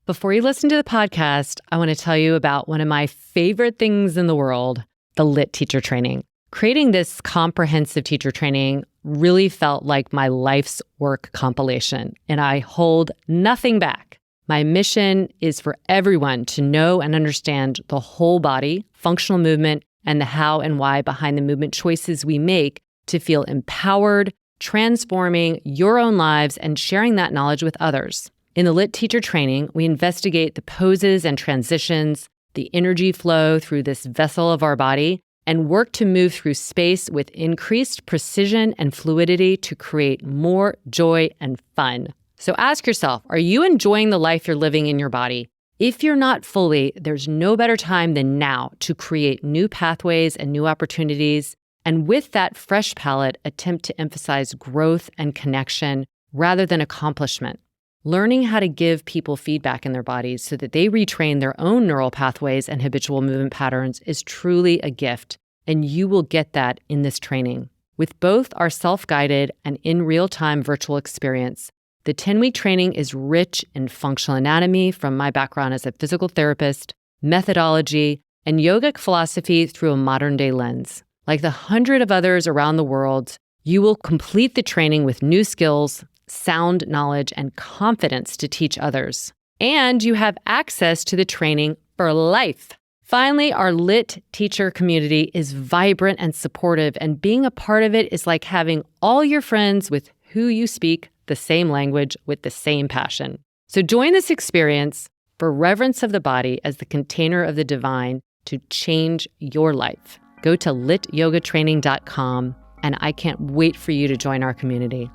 Before you listen to the podcast, I want to tell you about one of my favorite things in the world, the LIT teacher training. Creating this comprehensive teacher training really felt like my life's work compilation, and I hold nothing back. My mission is for everyone to know and understand the whole body, functional movement, and the how and why behind the movement choices we make to feel empowered, transforming your own lives and sharing that knowledge with others. In the LIT teacher training, we investigate the poses and transitions, the energy flow through this vessel of our body, and work to move through space with increased precision and fluidity to create more joy and fun. So ask yourself, are you enjoying the life you're living in your body? If you're not fully, there's no better time than now to create new pathways and new opportunities. And with that fresh palette, attempt to emphasize growth and connection rather than accomplishment. Learning how to give people feedback in their bodies so that they retrain their own neural pathways and habitual movement patterns is truly a gift, and you will get that in this training. With both our self-guided and in real-time virtual experience, the 10-week training is rich in functional anatomy from my background as a physical therapist, methodology, and yogic philosophy through a modern-day lens. Like the 100 of others around the world, you will complete the training with new skills, sound knowledge, and confidence to teach others. And you have access to the training for life. Finally, our LIT teacher community is vibrant and supportive, and being a part of it is like having all your friends with who you speak the same language with the same passion. So join this experience for reverence of the body as the container of the divine to change your life. Go to lityogatraining.com, and I can't wait for you to join our community.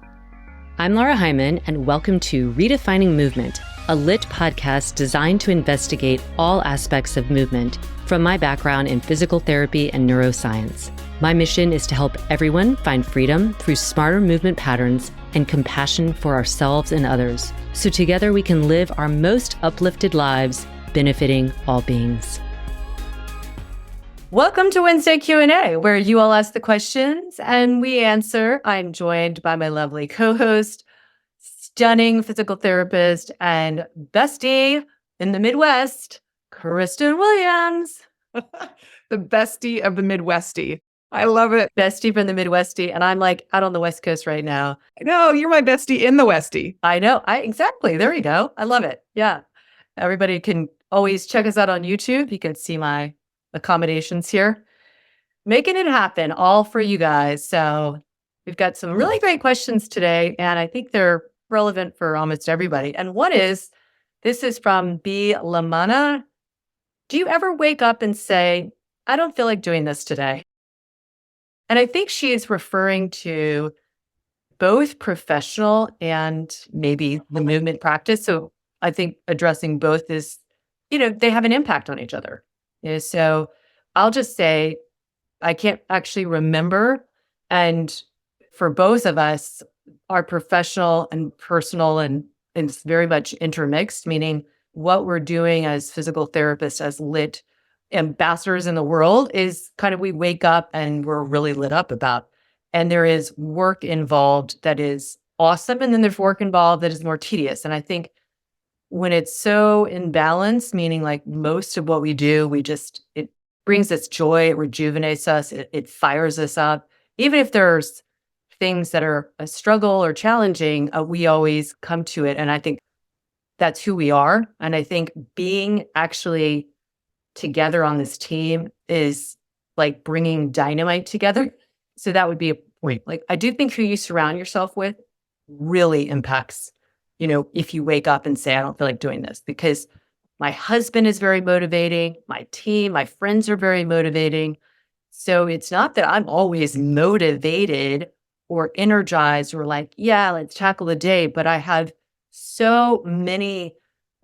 I'm Lara Heimann, and welcome to Redefining Movement, a LIT podcast designed to investigate all aspects of movement from my background in physical therapy and neuroscience. My mission is to help everyone find freedom through smarter movement patterns and compassion for ourselves and others, so together we can live our most uplifted lives, benefiting all beings. Welcome to Wednesday Q&A, where you all ask the questions and we answer. I'm joined by my lovely co-host, stunning physical therapist and bestie in the Midwest, Kristin Williams. The bestie of the Midwestie. I love it. Bestie from the Midwestie, and I'm like out on the West Coast right now. No, you're my bestie in the Westie. I know. Exactly. There you go. I love it. Yeah. Everybody can always check us out on YouTube. You can see my accommodations here. Making it happen all for you guys. So we've got some really great questions today, and I think they're relevant for almost everybody. And one is, this is from B. Lamana. Do you ever wake up and say, I don't feel like doing this today? And I think she is referring to both professional and maybe the movement practice. So I think addressing both is, they have an impact on each other. So I'll just say, I can't actually remember. And for both of us, our professional and personal and it's very much intermixed, meaning what we're doing as physical therapists, as LIT ambassadors in the world is kind of, we wake up and we're really lit up about. And there is work involved that is awesome. And then there's work involved that is more tedious. And I think when it's so in balance, meaning like most of what we do, it brings us joy, it rejuvenates us, it fires us up. Even if there's things that are a struggle or challenging, we always come to it. And I think that's who we are. And I think being actually together on this team is like bringing dynamite together. So that would be a point. Like, I do think who you surround yourself with really impacts, if you wake up and say, I don't feel like doing this, because my husband is very motivating. My team, my friends are very motivating. So it's not that I'm always motivated or energized or like, yeah, let's tackle the day. But I have so many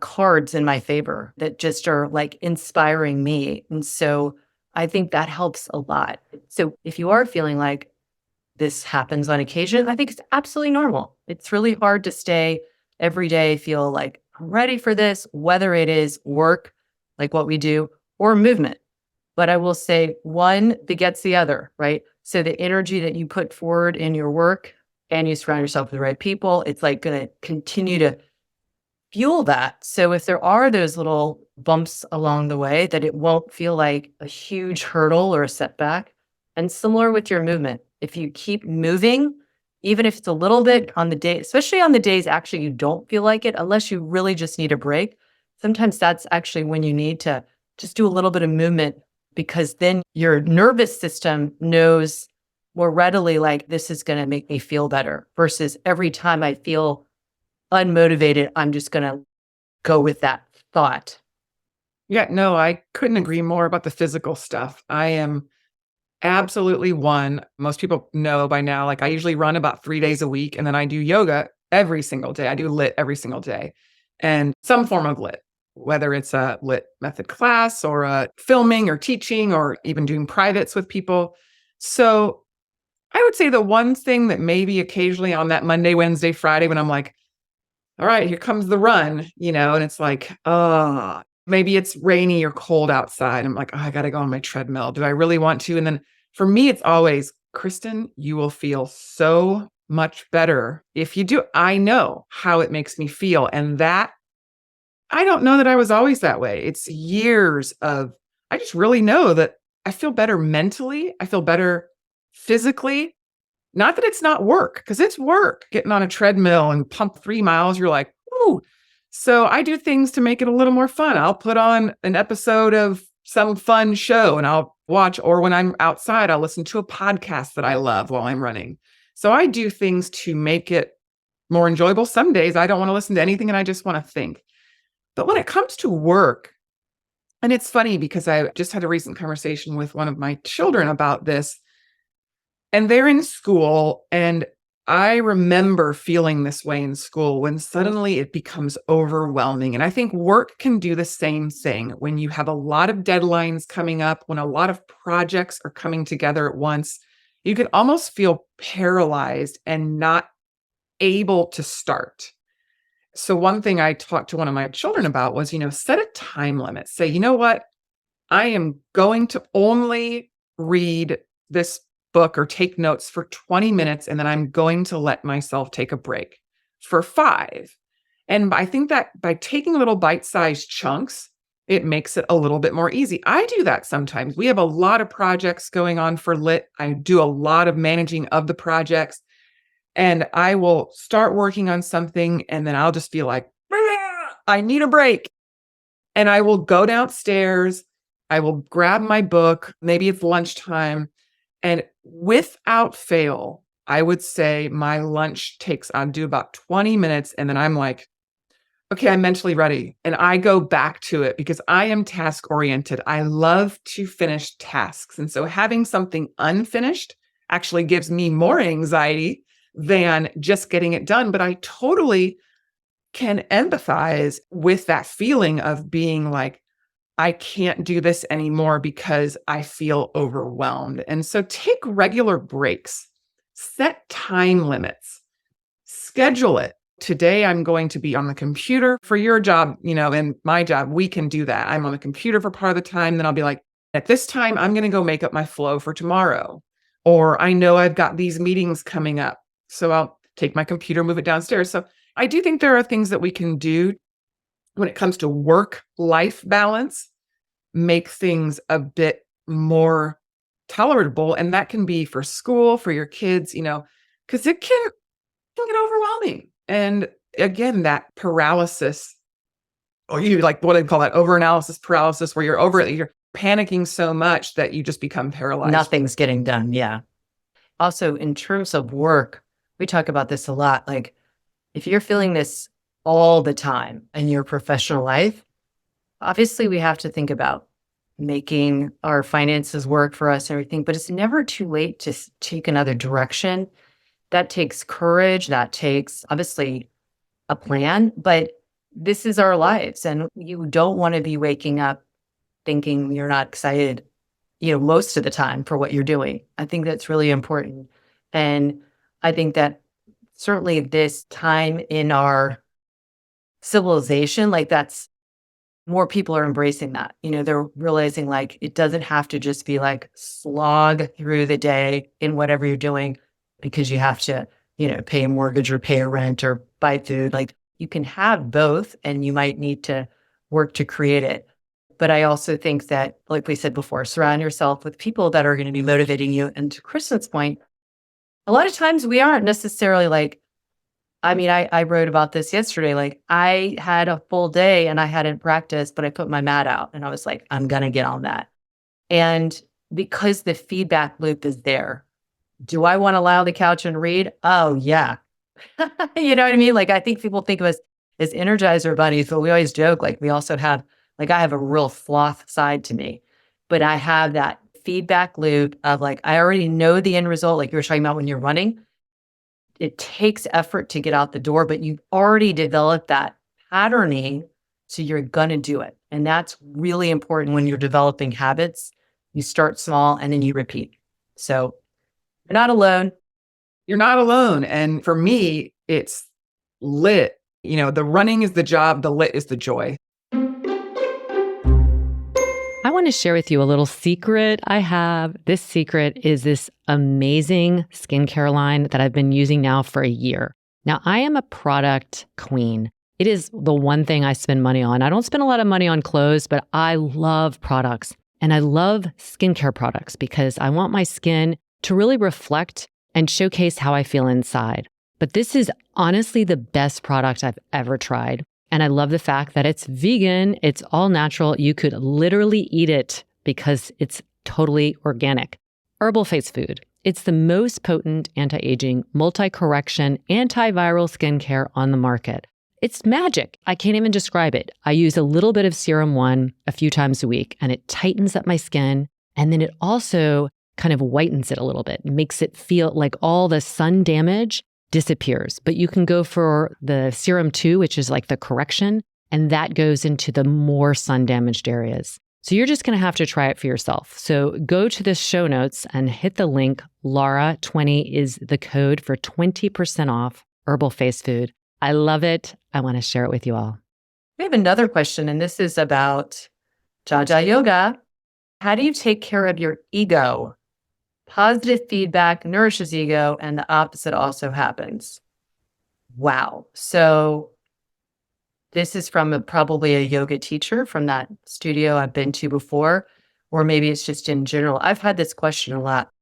cards in my favor that just are like inspiring me. And so I think that helps a lot. So if you are feeling like this happens on occasion, I think it's absolutely normal. It's really hard to stay every day, feel like I'm ready for this, whether it is work, like what we do, or movement. But I will say one begets the other, right? So the energy that you put forward in your work and you surround yourself with the right people, it's like going to continue to fuel that. So if there are those little bumps along the way, that it won't feel like a huge hurdle or a setback. And similar with your movement, if you keep moving, even if it's a little bit on the day, especially on the days actually you don't feel like it, unless you really just need a break, sometimes that's actually when you need to just do a little bit of movement, because then your nervous system knows more readily, like, this is going to make me feel better, versus every time I feel unmotivated, I'm just going to go with that thought. Yeah, no, I couldn't agree more about the physical stuff. I am absolutely one. Most people know by now, like I usually run about 3 days a week, and then I do yoga every single day. I do lit every single day, and some form of lit, whether it's a lit method class or a filming or teaching or even doing privates with people. So I would say the one thing that maybe occasionally on that Monday, Wednesday, Friday, when I'm like, all right, here comes the run, and it's like, maybe it's rainy or cold outside. I'm like, I got to go on my treadmill. Do I really want to? And then for me, it's always, Kristin, you will feel so much better if you do. I know how it makes me feel. And that, I don't know that I was always that way. It's years of, I just really know that I feel better mentally. I feel better physically. Not that it's not work, because it's work. Getting on a treadmill and pump 3 miles, you're like, ooh. So I do things to make it a little more fun. I'll put on an episode of some fun show and I'll watch, or when I'm outside, I'll listen to a podcast that I love while I'm running. So I do things to make it more enjoyable. Some days I don't want to listen to anything and I just want to think. But when it comes to work, and it's funny because I just had a recent conversation with one of my children about this, and they're in school, and I remember feeling this way in school when suddenly it becomes overwhelming. And I think work can do the same thing when you have a lot of deadlines coming up, when a lot of projects are coming together at once. You can almost feel paralyzed and not able to start. So one thing I talked to one of my children about was, set a time limit. Say, you know what? I am going to only read this book or take notes for 20 minutes, and then I'm going to let myself take a break for 5. And I think that by taking little bite-sized chunks, it makes it a little bit more easy. I do that sometimes. We have a lot of projects going on for Lit. I do a lot of managing of the projects, and I will start working on something, and then I'll just feel like, I need a break. And I will go downstairs. I will grab my book. Maybe it's lunchtime. And without fail, I would say my lunch I'll do about 20 minutes. And then I'm like, okay, I'm mentally ready. And I go back to it because I am task oriented. I love to finish tasks. And so having something unfinished actually gives me more anxiety than just getting it done. But I totally can empathize with that feeling of being like, I can't do this anymore because I feel overwhelmed. And so take regular breaks, set time limits, schedule it. Today, I'm going to be on the computer. For your job, and my job, we can do that. I'm on the computer for part of the time. Then I'll be like, at this time, I'm going to go make up my flow for tomorrow. Or I know I've got these meetings coming up. So I'll take my computer, move it downstairs. So I do think there are things that we can do when it comes to work-life balance, make things a bit more tolerable. And that can be for school, for your kids, because it can get overwhelming. And again, that paralysis, or you like what I call that overanalysis paralysis, where you're panicking so much that you just become paralyzed. Nothing's getting done. Yeah. Also, in terms of work, we talk about this a lot. Like, if you're feeling this all the time in your professional life, obviously we have to think about making our finances work for us and everything, but it's never too late to take another direction. That takes courage. That takes, obviously, a plan, but this is our lives. And you don't want to be waking up thinking you're not excited, most of the time for what you're doing. I think that's really important. And I think that certainly this time in our civilization, like, that's more people are embracing that. They're realizing, like, it doesn't have to just be like slog through the day in whatever you're doing because you have to, pay a mortgage or pay a rent or buy food. Like, you can have both and you might need to work to create it. But I also think that, like we said before, surround yourself with people that are going to be motivating you. And to Kristen's point, a lot of times we aren't necessarily like, I wrote about this yesterday. Like I had a full day and I hadn't practiced, but I put my mat out and I was like, I'm going to get on that. And because the feedback loop is there, do I want to lie on the couch and read? Oh, yeah. You know what I mean? Like, I think people think of us as energizer bunnies, but we always joke, like, we also have, like, I have a real sloth side to me, but I have that feedback loop of like, I already know the end result. Like you were talking about when you're running, it takes effort to get out the door, but you've already developed that patterning. So you're going to do it. And that's really important when you're developing habits. You start small and then you repeat. So you're not alone. You're not alone. And for me, it's lit. The running is the job, the lit is the joy. I want to share with you a little secret I have. This secret is this amazing skincare line that I've been using now for a year. Now, I am a product queen. It is the one thing I spend money on. I don't spend a lot of money on clothes, but I love products. And I love skincare products because I want my skin to really reflect and showcase how I feel inside. But this is honestly the best product I've ever tried. And I love the fact that it's vegan, it's all natural. You could literally eat it because it's totally organic. Herbal face food. It's the most potent anti-aging, multi-correction, antiviral skincare on the market. It's magic. I can't even describe it. I use a little bit of Serum 1 a few times a week, and it tightens up my skin. And then it also kind of whitens it a little bit, makes it feel like all the sun damage disappears. But you can go for the Serum 2, which is like the correction, and that goes into the more sun damaged areas. So you're just going to have to try it for yourself. So go to the show notes and hit the link. Lara20 is the code for 20% off herbal face food. I love it. I want to share it with you all. We have another question, and this is about Jaja Yoga. How do you take care of your ego? Positive feedback nourishes ego, and the opposite also happens. Wow. So this is from probably a yoga teacher from that studio I've been to before, or maybe it's just in general. I've had this question a lot,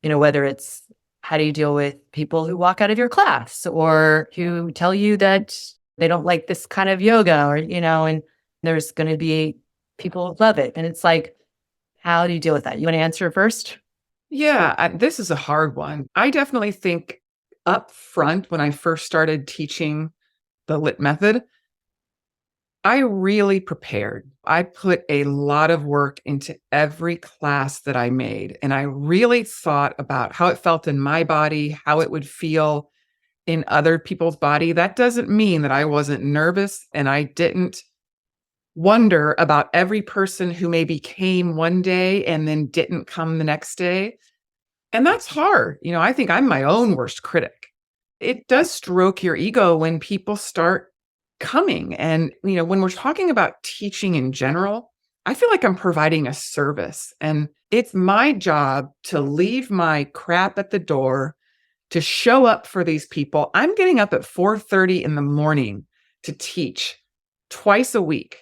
whether it's how do you deal with people who walk out of your class or who tell you that they don't like this kind of yoga or, and there's going to be people who love it. And it's like, how do you deal with that? You want to answer first? Yeah, this is a hard one. I definitely think up front when I first started teaching the LIT method, I really prepared. I put a lot of work into every class that I made, and I really thought about how it felt in my body, how it would feel in other people's body. That doesn't mean that I wasn't nervous and I didn't wonder about every person who maybe came one day and then didn't come the next day. And that's hard. I think I'm my own worst critic. It does stroke your ego when people start coming. And, when we're talking about teaching in general, I feel like I'm providing a service. And it's my job to leave my crap at the door, to show up for these people. I'm getting up at 4:30 in the morning to teach twice a week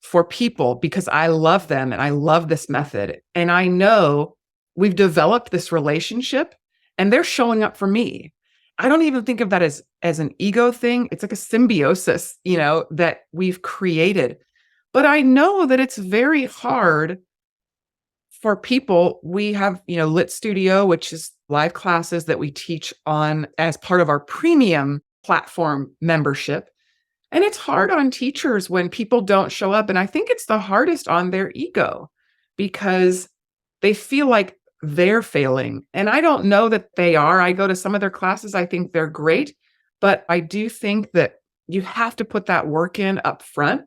for people because I love them and I love this method. And I know we've developed this relationship and they're showing up for me. I don't even think of that as an ego thing. It's like a symbiosis, that we've created. But I know that it's very hard for people. We have, Lit Studio, which is live classes that we teach on as part of our premium platform membership. And it's hard on teachers when people don't show up. And I think it's the hardest on their ego because they feel like they're failing. And I don't know that they are. I go to some of their classes. I think they're great. But I do think that you have to put that work in up front.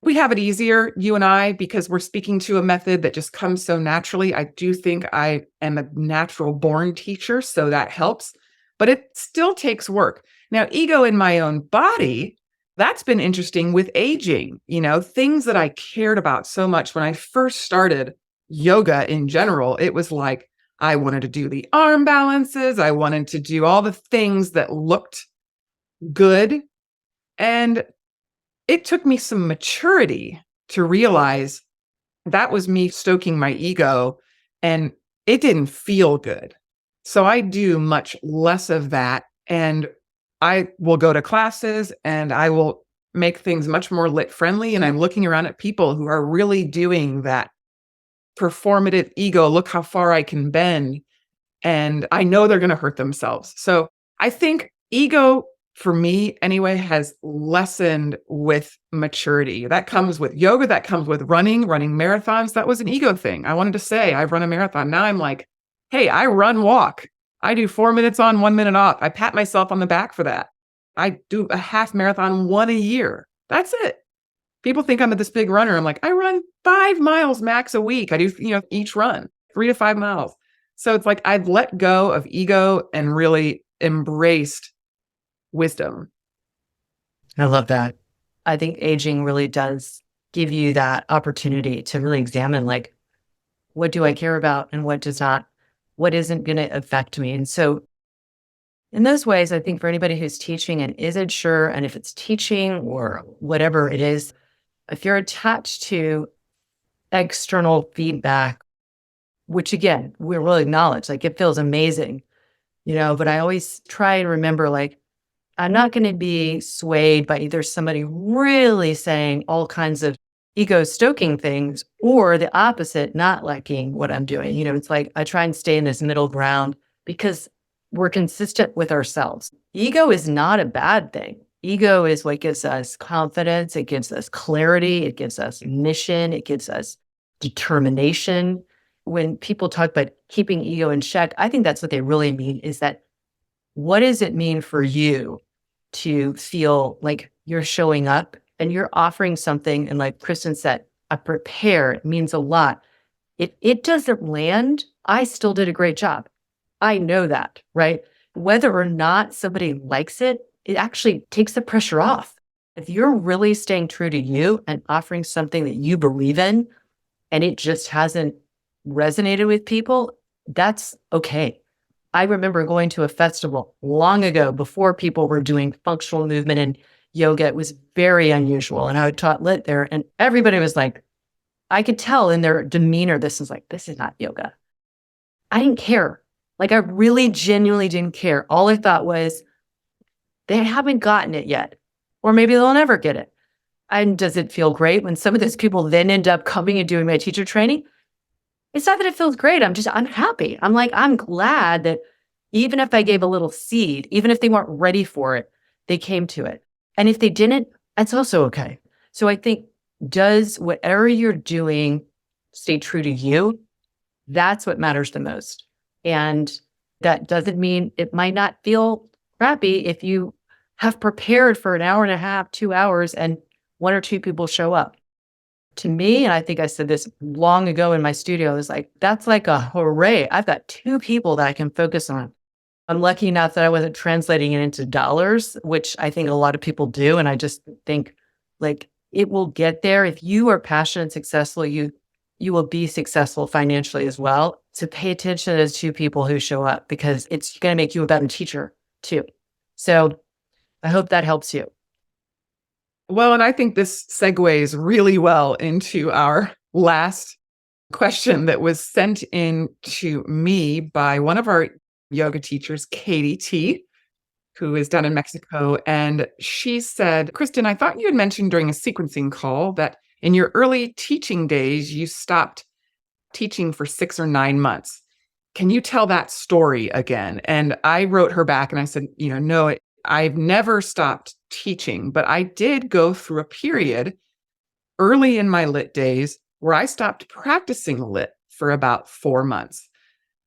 We have it easier, you and I, because we're speaking to a method that just comes so naturally. I do think I am a natural born teacher, so that helps. But it still takes work. Now, ego in my own body, that's been interesting with aging, things that I cared about so much when I first started yoga in general. It was like, I wanted to do the arm balances. I wanted to do all the things that looked good. And it took me some maturity to realize that was me stoking my ego, and it didn't feel good. So I do much less of that. And I will go to classes and I will make things much more lit friendly. And I'm looking around at people who are really doing that performative ego, look how far I can bend. And I know they're going to hurt themselves. So I think ego, for me anyway, has lessened with maturity. That comes with yoga, that comes with running marathons. That was an ego thing. I wanted to say I've run a marathon. Now I'm like, hey, I run walk. I do 4 minutes on, 1 minute off. I pat myself on the back for that. I do a half marathon, one a year. That's it. People think I'm this big runner. I'm like, I run 5 miles max a week. I do, each run 3 to 5 miles. So it's like I've let go of ego and really embraced wisdom. I love that. I think aging really does give you that opportunity to really examine, like, what do I care about and what does not, what isn't going to affect me. And so in those ways, I think for anybody who's teaching and isn't sure, and if it's teaching or whatever it is, if you're attached to external feedback, which again, we will acknowledge, like it feels amazing, but I always try and remember, like, I'm not going to be swayed by either somebody really saying all kinds of ego stoking things or the opposite, not liking what I'm doing. It's like I try and stay in this middle ground because we're consistent with ourselves. Ego is not a bad thing. Ego is what gives us confidence. It gives us clarity. It gives us mission. It gives us determination. When people talk about keeping ego in check, I think that's what they really mean is that what does it mean for you to feel like you're showing up and you're offering something? And like Kristin said, I prepare, it means a lot. If it doesn't land, I still did a great job. I know that, right? Whether or not somebody likes it, it actually takes the pressure off. If you're really staying true to you and offering something that you believe in, and it just hasn't resonated with people, that's okay. I remember going to a festival long ago before people were doing functional movement and yoga. It was very unusual. And I had taught lit there and everybody was like, I could tell in their demeanor, this is not yoga. I didn't care. Like I really genuinely didn't care. All I thought was they haven't gotten it yet, or maybe they'll never get it. And does it feel great when some of those people then end up coming and doing my teacher training? It's not that it feels great. I'm happy. I'm glad that even if I gave a little seed, even if they weren't ready for it, they came to it. And if they didn't, that's also okay. So I think, does whatever you're doing stay true to you? That's what matters the most. And that doesn't mean it might not feel crappy if you have prepared for an hour and a half, 2 hours, and 1 or 2 people show up. To me, and I think I said this long ago in my studio, is like, that's like a hooray. I've got 2 people that I can focus on. I'm lucky enough that I wasn't translating it into dollars, which I think a lot of people do. And I just think like it will get there. If you are passionate and successful, you will be successful financially as well. So pay attention to those 2 people who show up because it's going to make you a better teacher too. So I hope that helps you. Well, and I think this segues really well into our last question that was sent in to me by one of our yoga teachers, Katie T, who is down in Mexico. And she said, Kristin, I thought you had mentioned during a sequencing call that in your early teaching days, you stopped teaching for 6 or 9 months. Can you tell that story again? And I wrote her back and I said, no, I've never stopped teaching, but I did go through a period early in my lit days where I stopped practicing lit for about 4 months.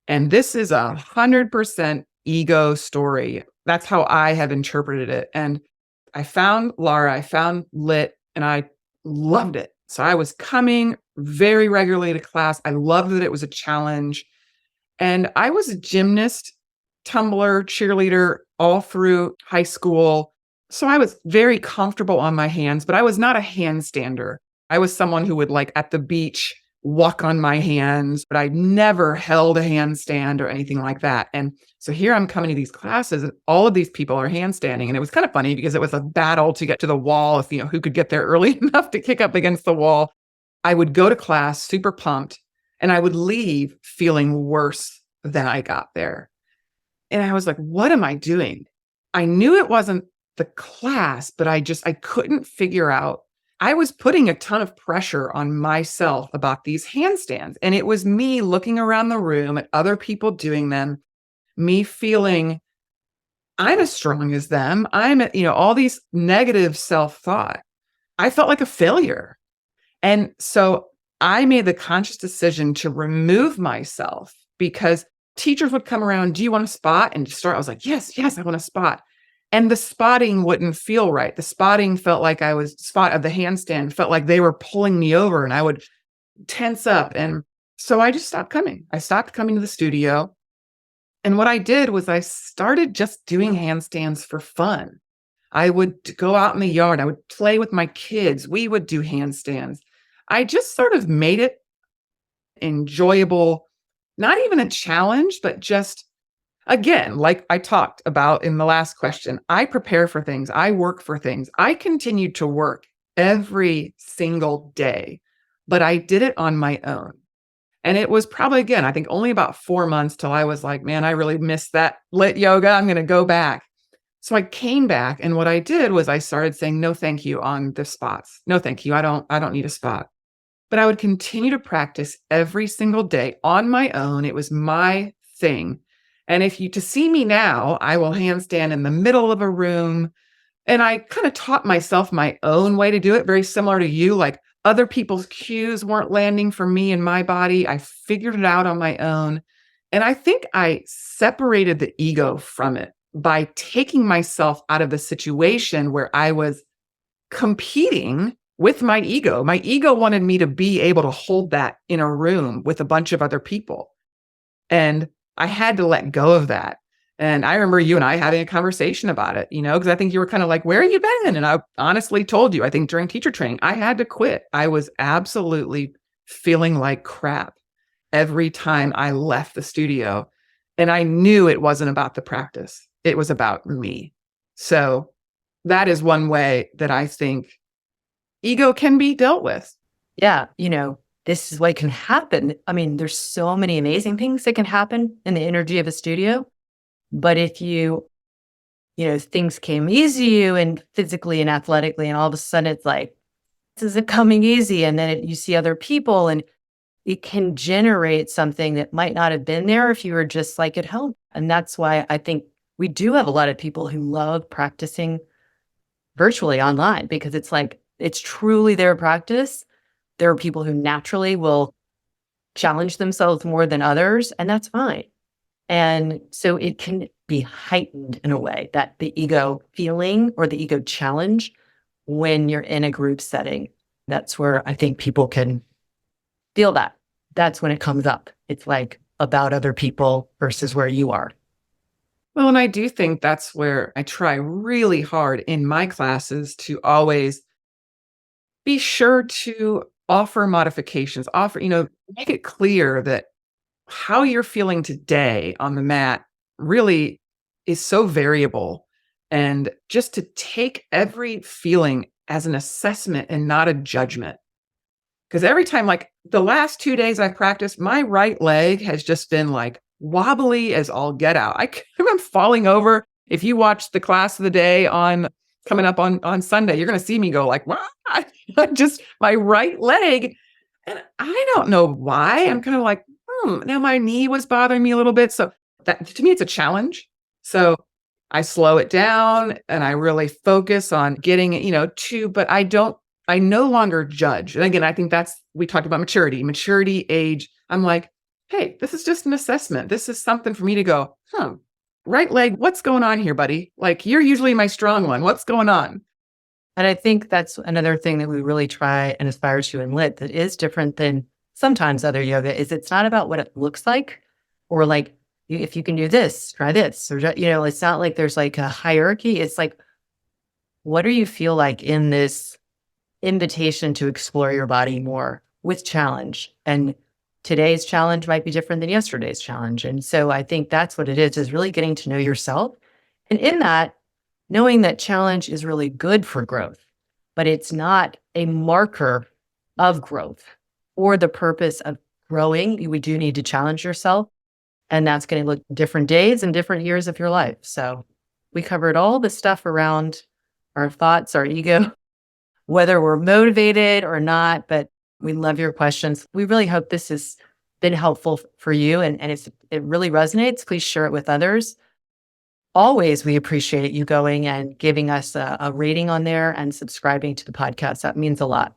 And this is 100% ego story. That's how I have interpreted it. And I found Lara, I found lit, and I loved it. So I was coming very regularly to class. I loved that it was a challenge. And I was a gymnast, tumbler, cheerleader all through high school. So I was very comfortable on my hands, but I was not a handstander. I was someone who would, like, at the beach walk on my hands, but I never held a handstand or anything like that. And so here I'm coming to these classes and all of these people are handstanding. And it was kind of funny because it was a battle to get to the wall if, who could get there early enough to kick up against the wall. I would go to class super pumped and I would leave feeling worse than I got there. And I was like, what am I doing? I knew it wasn't the class, but I couldn't figure out. I was putting a ton of pressure on myself about these handstands. And it was me looking around the room at other people doing them, me feeling I'm as strong as them. I'm, all these negative self-thought. I felt like a failure. And so I made the conscious decision to remove myself because teachers would come around, do you want a spot? And I was like, yes, I want a spot. And the spotting wouldn't feel right. The spotting felt like spot of the handstand felt like they were pulling me over and I would tense up. And so I just stopped coming. I stopped coming to the studio. And what I did was I started just doing handstands for fun. I would go out in the yard. I would play with my kids. We would do handstands. I just sort of made it enjoyable, not even a challenge, but just, again, like I talked about in the last question, I prepare for things. I work for things. I continued to work every single day, but I did it on my own. And it was probably, again, I think only about 4 months till I was like, man, I really missed that lit yoga. I'm going to go back. So I came back. And what I did was I started saying, no, thank you on the spots. No, thank you. I don't need a spot. But I would continue to practice every single day on my own. It was my thing. And to see me now, I will handstand in the middle of a room. And I kind of taught myself my own way to do it, very similar to you. Like other people's cues weren't landing for me and my body. I figured it out on my own. And I think I separated the ego from it by taking myself out of the situation where I was competing with my ego. My ego wanted me to be able to hold that in a room with a bunch of other people. And I had to let go of that. And I remember you and I having a conversation about it, because I think you were kind of like, where have you been? And I honestly told you, I think during teacher training, I had to quit. I was absolutely feeling like crap every time I left the studio. And I knew it wasn't about the practice. It was about me. So that is one way that I think ego can be dealt with. Yeah. This is what can happen. I mean, there's so many amazing things that can happen in the energy of a studio. But if things came easy to you and physically and athletically, and all of a sudden it's like, this isn't coming easy. And then you see other people and it can generate something that might not have been there if you were just like at home. And that's why I think we do have a lot of people who love practicing virtually online because it's like, it's truly their practice. There are people who naturally will challenge themselves more than others, and that's fine. And so it can be heightened in a way, that the ego feeling or the ego challenge when you're in a group setting. That's where I think people can feel that. That's when it comes up. It's like about other people versus where you are. Well, and I do think that's where I try really hard in my classes to always be sure to offer modifications, make it clear that how you're feeling today on the mat really is so variable. And just to take every feeling as an assessment and not a judgment. Because every time, like the last 2 days I've practiced, my right leg has just been like wobbly as all get out. I'm falling over. If you watch the class of the day coming up on Sunday, you're going to see me go like, wow, just my right leg. And I don't know why. I'm kind of like, now my knee was bothering me a little bit. So that to me, it's a challenge. So I slow it down and I really focus on getting it, but I no longer judge. And again, I think we talked about maturity, age. I'm like, hey, this is just an assessment. This is something for me to go, right leg, what's going on here, buddy? Like, you're usually my strong one. What's going on? And I think that's another thing that we really try and aspire to in Lit that is different than sometimes other yoga is it's not about what it looks like or like, if you can do this, try this, or, it's not like there's like a hierarchy. It's like, what do you feel like in this invitation to explore your body more? with challenge. And today's challenge might be different than yesterday's challenge. And so I think that's what it is really getting to know yourself. And in that, knowing that challenge is really good for growth, but it's not a marker of growth or the purpose of growing. We do need to challenge yourself. And that's going to look different days and different years of your life. So we covered all the stuff around our thoughts, our ego, whether we're motivated or not, but we love your questions. We really hope this has been helpful for you. And if it really resonates, please share it with others. Always, we appreciate you going and giving us a rating on there and subscribing to the podcast. That means a lot.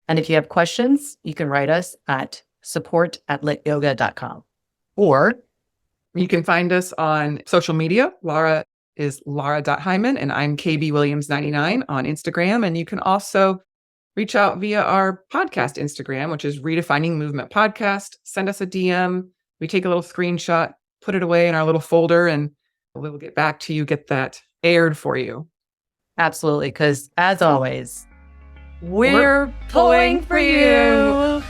And if you have questions, you can write us at support@lityoga.com. Or you can find us on social media. Lara is lara.heimann, and I'm kbwilliams99 on Instagram. And you can also reach out via our podcast Instagram, which is Redefining Movement Podcast. Send us a DM. We take a little screenshot, put it away in our little folder, and we'll get back to you, get that aired for you. Absolutely, because as always, we're pulling for you.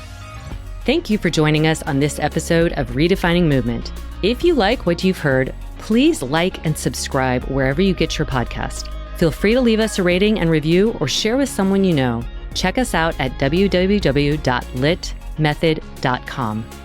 Thank you for joining us on this episode of Redefining Movement. If you like what you've heard, please like and subscribe wherever you get your podcast. Feel free to leave us a rating and review or share with someone you know. Check us out at www.litmethod.com.